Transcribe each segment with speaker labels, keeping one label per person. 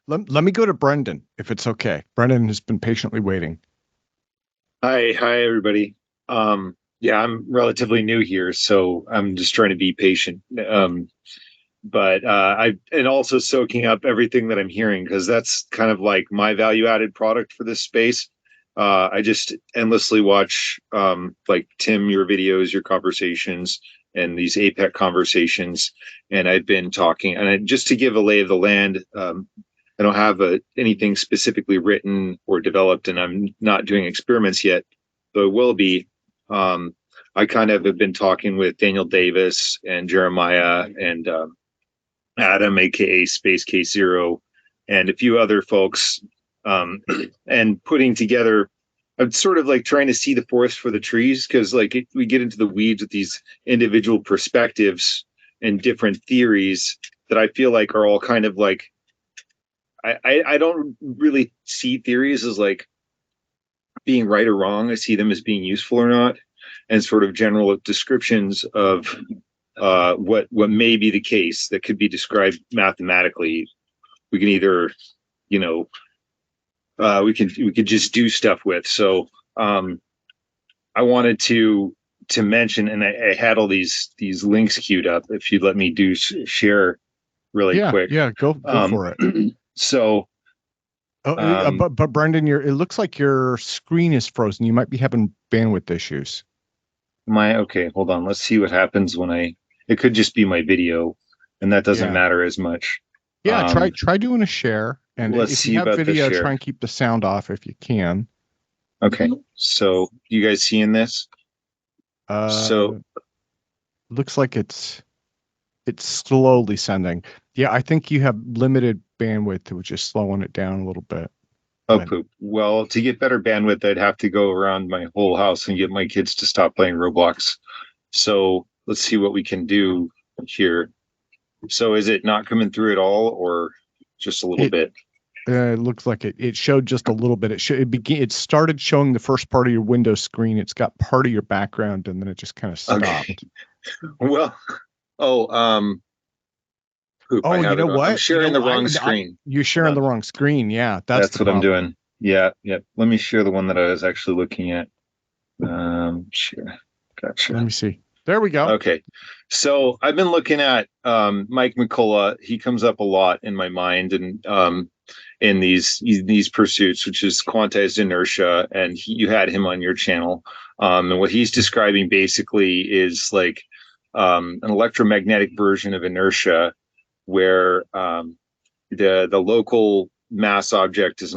Speaker 1: Let me go to Brendan, if it's okay. Brendan has been patiently waiting.
Speaker 2: Hi, everybody. Yeah, I'm relatively new here, so I'm just trying to be patient. But and also soaking up everything that I'm hearing because that's kind of like my value added product for this space. I just endlessly watch like Tim, your videos, your conversations, and these APEC conversations. And I've been talking, and just to give a lay of the land, I don't have anything specifically written or developed, and I'm not doing experiments yet, though it will be. I kind of have been talking with Daniel Davis and Jeremiah and Adam, aka Space Case Zero, and a few other folks, and putting together. I'm sort of like trying to see the forest for the trees because, we get into the weeds with these individual perspectives and different theories that I feel like are all kind of like I don't really see theories as like being right or wrong. I see them as being useful or not, and sort of general descriptions of what may be the case that could be described mathematically. We can either, you know, we could just do stuff with. So I wanted to mention, and I had all these links queued up. If you'd let me share really quick.
Speaker 1: Yeah, go for it.
Speaker 2: So
Speaker 1: but Brendan, it looks like your screen is frozen. You might be having bandwidth issues.
Speaker 2: Okay, hold on. Let's see what happens when it could just be my video, and that doesn't matter as much.
Speaker 1: Yeah, try doing a share. And
Speaker 2: let's
Speaker 1: if
Speaker 2: see
Speaker 1: you have
Speaker 2: about
Speaker 1: video,
Speaker 2: the share.
Speaker 1: try and keep the sound off if you can.
Speaker 2: Okay, so you guys seeing this? So
Speaker 1: looks like it's slowly sending. Yeah, I think you have limited bandwidth, which is slowing it down a little bit.
Speaker 2: Oh, poop. Well, to get better bandwidth, I'd have to go around my whole house and get my kids to stop playing Roblox. So let's see what we can do here. So is it not coming through at all, or just a little bit?
Speaker 1: It looks like it showed just a little bit. It started showing the first part of your Windows screen. It's got part of your background, and then it just kind of stopped.
Speaker 2: Okay. Well, poop,
Speaker 1: you know what?
Speaker 2: I'm sharing the wrong screen.
Speaker 1: You're sharing the wrong screen. Yeah,
Speaker 2: that's what I'm doing. Yeah. Let me share the one that I was actually looking at. Share. Gotcha.
Speaker 1: Let me see. There we go.
Speaker 2: Okay. So I've been looking at Mike McCullough. He comes up a lot in my mind and in these pursuits, which is quantized inertia, and you had him on your channel. And what he's describing basically is like an electromagnetic version of inertia, where the local mass object is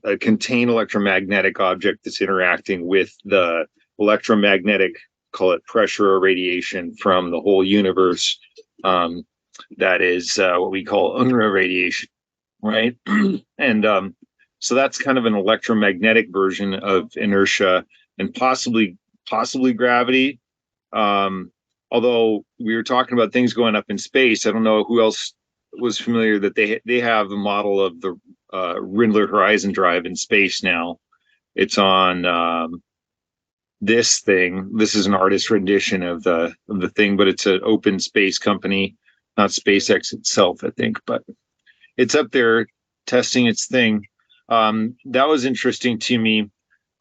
Speaker 2: a contained electromagnetic object that's interacting with the electromagnetic, call it pressure or radiation from the whole universe. That is what we call Unruh radiation, right? And so that's kind of an electromagnetic version of inertia and possibly gravity. Although we were talking about things going up in space, I don't know who else was familiar that they have a model of the Rindler Horizon Drive in space now. It's on this thing. This is an artist rendition of the thing, but it's an open space company, not SpaceX itself, I think, but it's up there testing its thing. That was interesting to me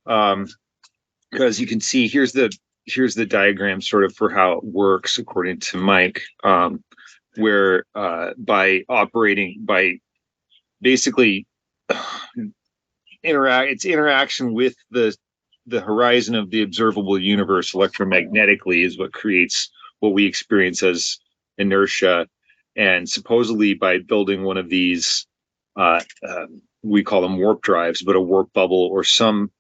Speaker 2: because you can see here's the diagram sort of for how it works according to Mike, where by basically its interaction with the horizon of the observable universe electromagnetically is what creates what we experience as inertia. And supposedly by building one of these, we call them warp drives, but a warp bubble or some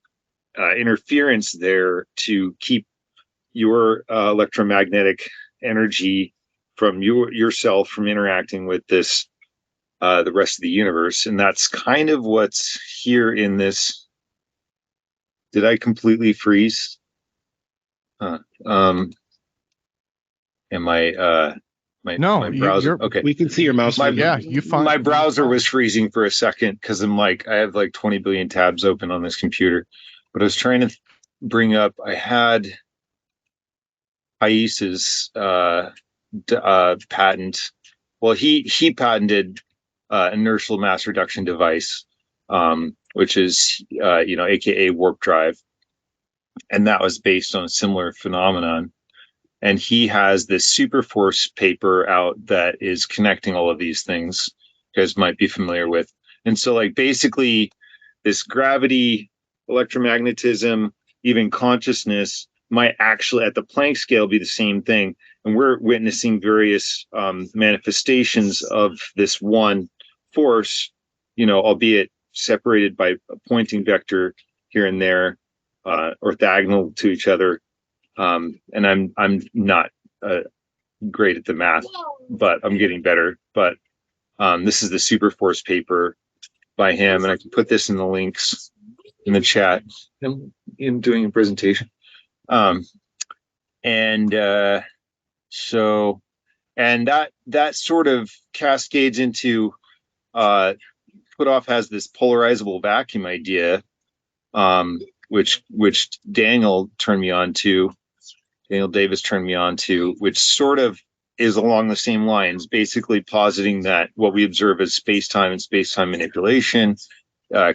Speaker 2: interference there to keep your electromagnetic energy from yourself from interacting with this the rest of the universe. And that's kind of what's here in this. Did I completely freeze? Am I
Speaker 1: no,
Speaker 2: my browser? Okay,
Speaker 3: we can see your mouse.
Speaker 2: My browser was freezing for a second because I have like 20 billion tabs open on this computer, but I was trying to bring up. I had Pais's patent. Well, he patented inertial mass reduction device, which is aka warp drive, and that was based on a similar phenomenon. And he has this Superforce paper out that is connecting all of these things. You guys might be familiar with. And so, like, basically, this gravity, electromagnetism, even consciousness might actually, at the Planck scale, be the same thing. And we're witnessing various manifestations of this one force, albeit separated by a pointing vector here and there, orthogonal to each other. And I'm not great at the math, but I'm getting better. But this is the Superforce paper by him, and I can put this in the links in the chat. I'm doing a presentation. And that sort of cascades into Puthoff has this polarizable vacuum idea, which Daniel Davis turned me on to, which sort of is along the same lines, basically positing that what we observe as space-time and space-time manipulation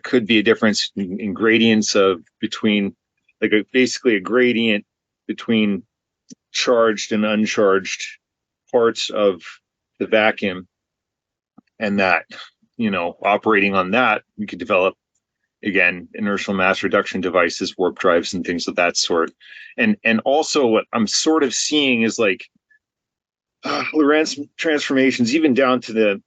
Speaker 2: could be a difference in gradients between, like, basically a gradient between charged and uncharged parts of the vacuum, and that, operating on that, we could develop, again, inertial mass reduction devices, warp drives, and things of that sort. And also what I'm sort of seeing is like Lorentz transformations, even down to the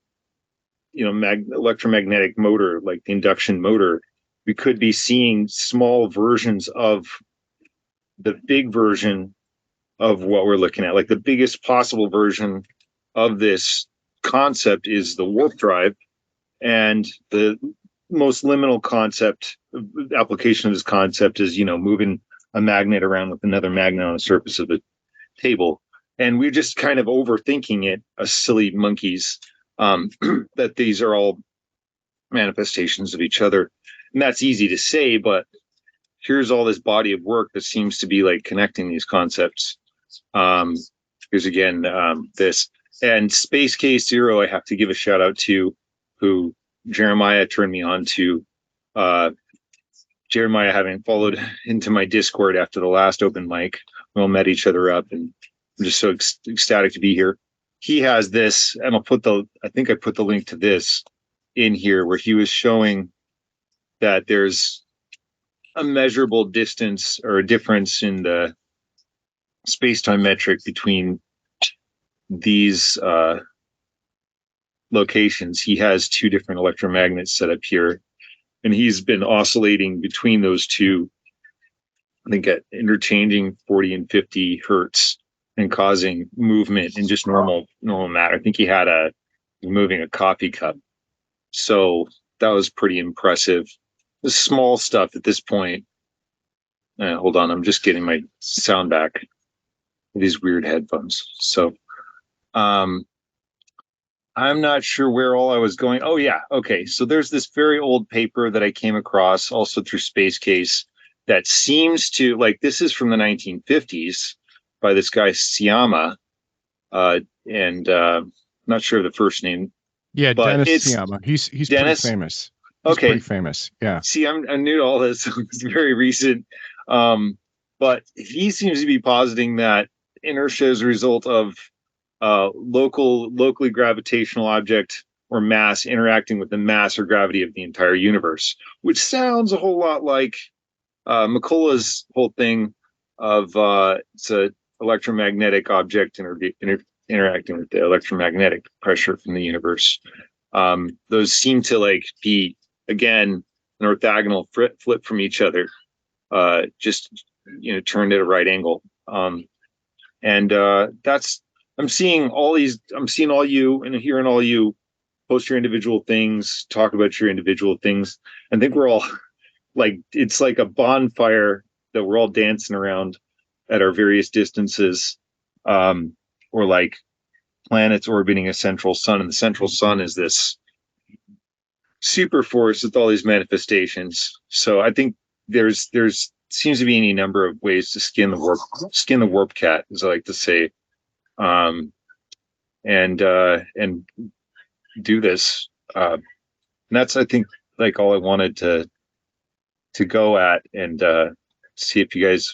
Speaker 2: electromagnetic motor, like the induction motor. We could be seeing small versions of the big version of what we're looking at. Like, the biggest possible version of this concept is the warp drive, and the most liminal application of this concept is, moving a magnet around with another magnet on the surface of the table. And we're just kind of overthinking it, as silly monkeys, that these are all manifestations of each other. And that's easy to say, but here's all this body of work that seems to be like connecting these concepts. Here's again, this. And Space Case Zero, I have to give a shout out to, who Jeremiah turned me on to. Jeremiah, having followed into my Discord after the last open mic, we all met each other up, and I'm just so ecstatic to be here. He has this, and I think I put the link to this in here, where he was showing that there's a measurable distance or a difference in the space-time metric between these locations. He has two different electromagnets set up here, and he's been oscillating between those two, I think, at interchanging 40 and 50 hertz, and causing movement in just normal matter. I think he had moving a coffee cup. So that was pretty impressive. The small stuff at this point. Hold on, I'm just getting my sound back. These weird headphones. So I'm not sure where all I was going. Oh yeah, okay. So there's this very old paper that I came across also through Space Case that seems to, like, this is from the 1950s by this guy Sciama, and not sure of the first name.
Speaker 1: Yeah, Dennis Sciama. He's
Speaker 2: Dennis?
Speaker 1: pretty famous.
Speaker 2: He's
Speaker 1: pretty famous. Yeah.
Speaker 2: See, I'm new to all this. It's very recent. But he seems to be positing that inertia is a result of locally gravitational object or mass interacting with the mass or gravity of the entire universe, which sounds a whole lot like McCullough's whole thing of it's a electromagnetic object interacting with the electromagnetic pressure from the universe. Those seem to be, again, an orthogonal flip from each other, just turned at a right angle. And that's, I'm seeing all you and hearing all you post your individual things, talk about your individual things. I think we're all it's like a bonfire that we're all dancing around at our various distances, or like planets orbiting a central sun, and the central sun is this super force with all these manifestations. So I think there's seems to be any number of ways to skin the warp cat, as I like to say, and do this. And that's, I think, like all I wanted to go at, and see if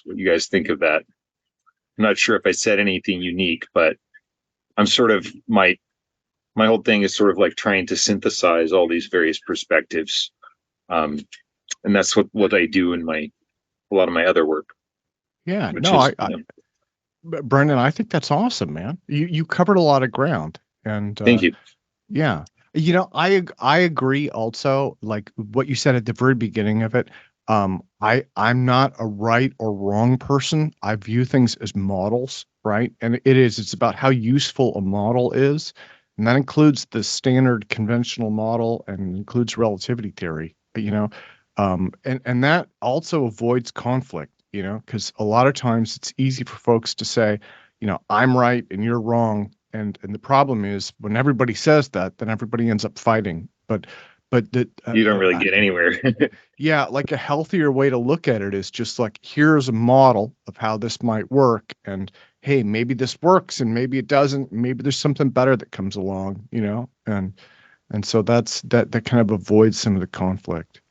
Speaker 2: what you guys think of that. I'm not sure if I said anything unique, but I'm sort of my whole thing is sort of like trying to synthesize all these various perspectives, and that's what I do in a lot of my other work.
Speaker 1: Yeah,
Speaker 2: Which
Speaker 1: no,
Speaker 2: is,
Speaker 1: Brendan, I think that's awesome, man. You covered a lot of ground, and
Speaker 2: thank you.
Speaker 1: yeah, I agree. Also, like what you said at the very beginning of it, I'm not a right or wrong person. I view things as models, right? And it's about how useful a model is, and that includes the standard conventional model and includes relativity theory. And that also avoids conflict. Because a lot of times it's easy for folks to say, I'm right and you're wrong. And the problem is when everybody says that, then everybody ends up fighting. But
Speaker 2: You don't really get anywhere.
Speaker 1: yeah, like a healthier way to look at it is just like, here's a model of how this might work. And hey, maybe this works and maybe it doesn't. Maybe there's something better that comes along, and so that kind of avoids some of the conflict.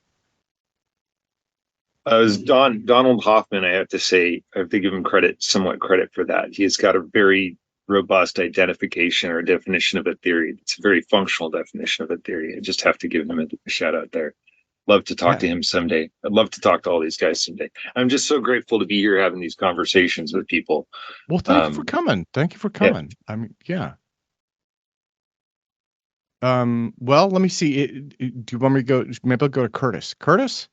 Speaker 2: It was Donald Hoffman. I have to say, I have to give him somewhat credit for that. He's got a very robust identification or definition of a theory. It's a very functional definition of a theory. I just have to give him a shout out there. Love to talk
Speaker 1: Yeah.
Speaker 2: to him someday. I'd love to talk to all these guys someday. I'm just so grateful to be here having these conversations with people.
Speaker 1: Well, thank you for coming. Thank you for coming. Yeah. I mean, yeah. Well, let me see. Do you want me to go? Maybe I'll go to Curtis. Curtis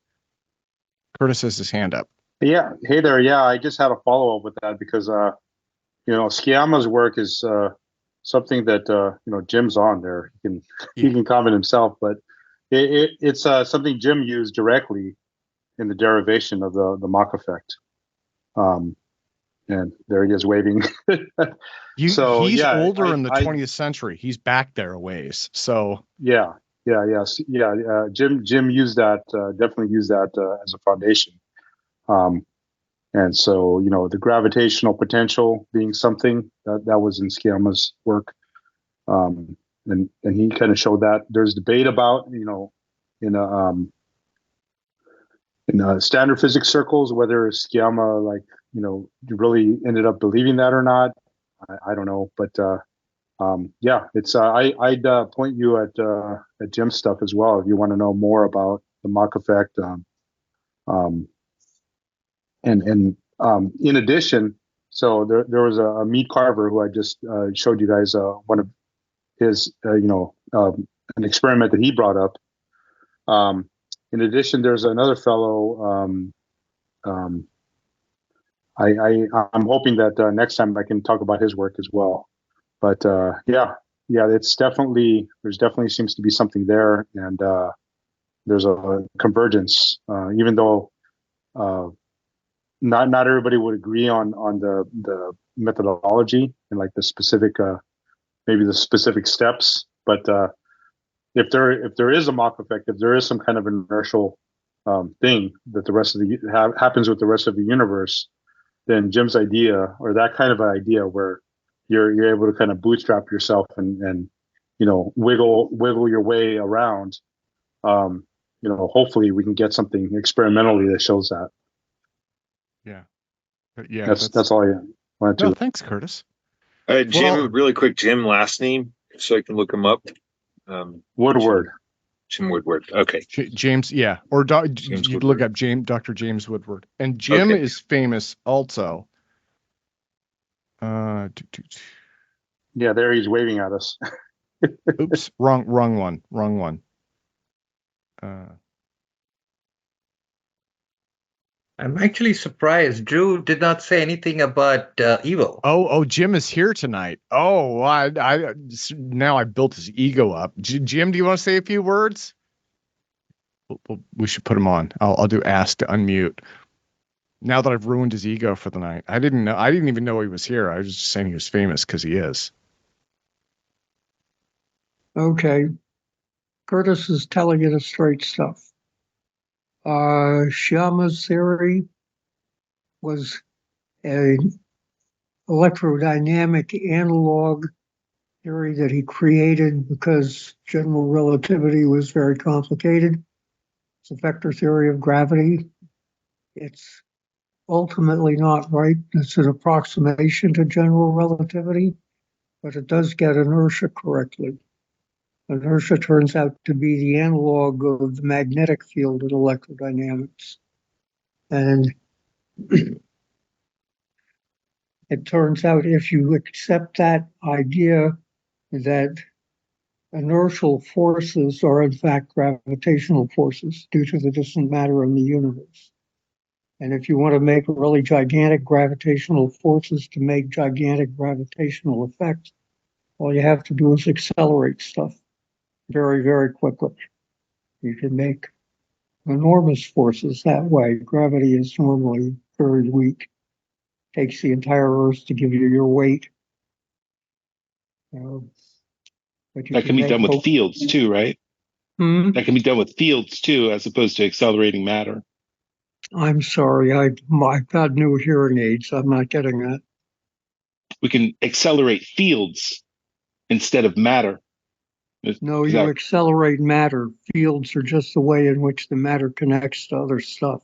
Speaker 1: has his hand up.
Speaker 3: Yeah. Hey there. Yeah, I just had a follow up with that because Sciama's work is something that Jim's on there. He can comment himself, but it's something Jim used directly in the derivation of the Mach effect. And there he is waving.
Speaker 1: He's older in the 20th century. He's back there a ways. So
Speaker 3: Jim used that, definitely used that as a foundation. And so, the gravitational potential being something that was in Sciama's work. And he kind of showed that. There's debate about, in standard physics circles, whether Sciama, really ended up believing that or not. I don't know. But it's I'd point you at Jim's stuff as well if you want to know more about the Mach effect. In addition, so there was a Mead Carver who I just showed you guys one of his an experiment that he brought up. In addition, there's another fellow. I'm hoping that next time I can talk about his work as well. But there's definitely seems to be something there, and there's a convergence, even though not everybody would agree on the methodology and like the specific maybe the specific steps. But if there is a Mach effect, if there is some kind of inertial thing that the rest of the happens with the rest of the universe, then Jim's idea, or that kind of an idea where you're able to kind of bootstrap yourself and wiggle your way around, hopefully we can get something experimentally that shows that.
Speaker 1: Yeah,
Speaker 3: that's all I wanted to.
Speaker 1: No, thanks, Curtis.
Speaker 2: Jim, really quick, Jim last name so I can look him up.
Speaker 3: Woodward.
Speaker 2: Jim Woodward. Okay.
Speaker 1: James, yeah. Or you can look up Dr. James Woodward. And Jim is famous also.
Speaker 3: Yeah, there he's waving at us.
Speaker 1: Oops, wrong one.
Speaker 4: I'm actually surprised Drew did not say anything about evil.
Speaker 1: Oh, Jim is here tonight. Oh, I now I built his ego up. Jim, do you want to say a few words? We should put him on. I'll do ask to unmute. Now that I've ruined his ego for the night. I didn't even know he was here. I was just saying he was famous because he is.
Speaker 5: Okay. Curtis is telling you the straight stuff. Sciama's theory was an electrodynamic analog theory that he created because general relativity was very complicated. It's a vector theory of gravity. It's ultimately not right. It's an approximation to general relativity, but it does get inertia correctly. Inertia turns out to be the analog of the magnetic field in electrodynamics. And it turns out if you accept that idea that inertial forces are in fact gravitational forces due to the distant matter in the universe. And if you want to make really gigantic gravitational forces to make gigantic gravitational effects, all you have to do is accelerate stuff very, very quickly. You can make enormous forces that way. Gravity is normally very weak. It takes the entire Earth to give you your weight. But you
Speaker 6: That can be done with
Speaker 5: hope.
Speaker 6: fields too, right?
Speaker 5: Hmm?
Speaker 6: That can be done with fields too, as opposed to accelerating matter.
Speaker 5: I'm sorry, I've got new hearing aids. I'm not getting that.
Speaker 6: We can accelerate fields instead of matter.
Speaker 5: No, you accelerate matter. Fields are just the way in which the matter connects to other stuff.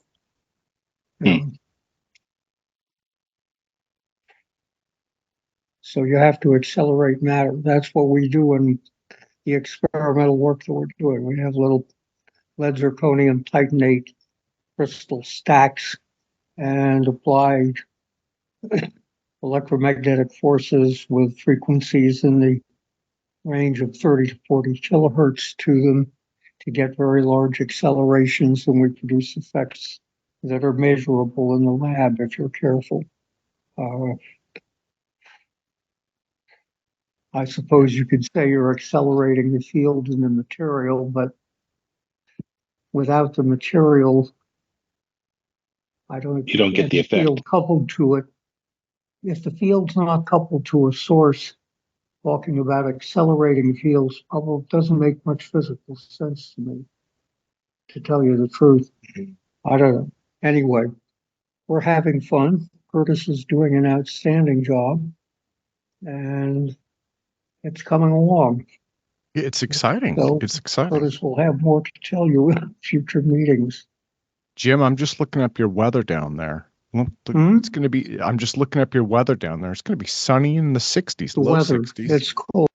Speaker 5: So you have to accelerate matter. That's what we do in the experimental work that we're doing. We have little lead zirconium titanate crystal stacks and apply electromagnetic forces with frequencies in the range of 30 to 40 kilohertz to them to get very large accelerations, and we produce effects that are measurable in the lab if you're careful. I suppose you could say you're accelerating the field in the material, but without the material,
Speaker 6: you don't get the effect.
Speaker 5: Field coupled to it. If the field's not coupled to a source, talking about accelerating fields probably doesn't make much physical sense to me, to tell you the truth. I don't know. Anyway, we're having fun. Curtis is doing an outstanding job, and it's coming along.
Speaker 1: It's exciting.
Speaker 5: So
Speaker 1: it's exciting.
Speaker 5: Curtis will have more to tell you in future meetings.
Speaker 1: Jim, I'm just looking up your weather down there. It's going to be, I'm just looking up your weather down there. It's going to be sunny in the 60s, low 60s.
Speaker 5: It's cold.